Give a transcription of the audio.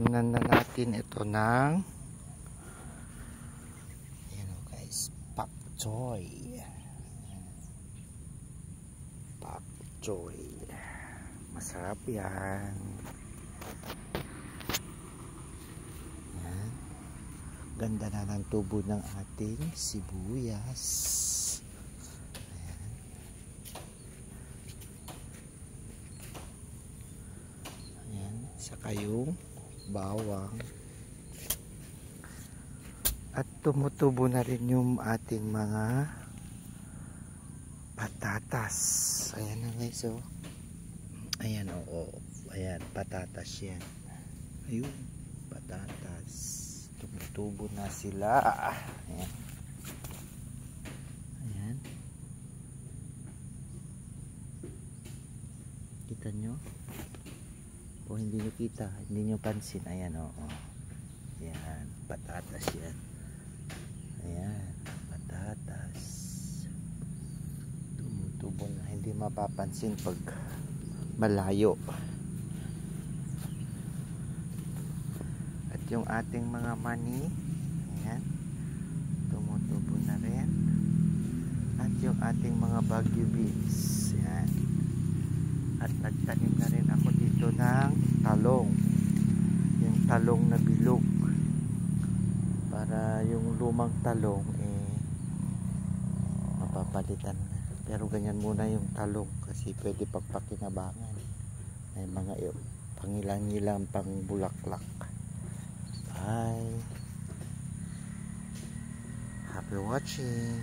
tamnan na natin ito ng guys, pak choy. Pak choy. Masarap yan. Yan. Ganda na ng tubo ng ating sibuyas. Saka yung bawang at tumutubo na rin yung ating mga patatas. Ayan na guys, oh. Ayan, oo. Ayan, patatas yan. Ayun, patatas. Tumutubo na sila. Ayan. Ayan. Kita nyo? O hindi nyo kita, hindi nyo pansin. Ayan, oo. Ayan, patatas yan. Ayan, patatas. Tumutubo na, hindi mapapansin pag malayo. At yung ating mga mani, ayan, tumutubo na rin. At yung ating mga Baguio beans, ayan. At nagtanim na rin ako dito ng talong. Yung talong na bilog. Para yung lumang talong mapapalitan na. Pero ganyan muna yung talong kasi pwede pagpakinabangan. May mga pangilang-ilang pang bulaklak. Bye. Happy watching.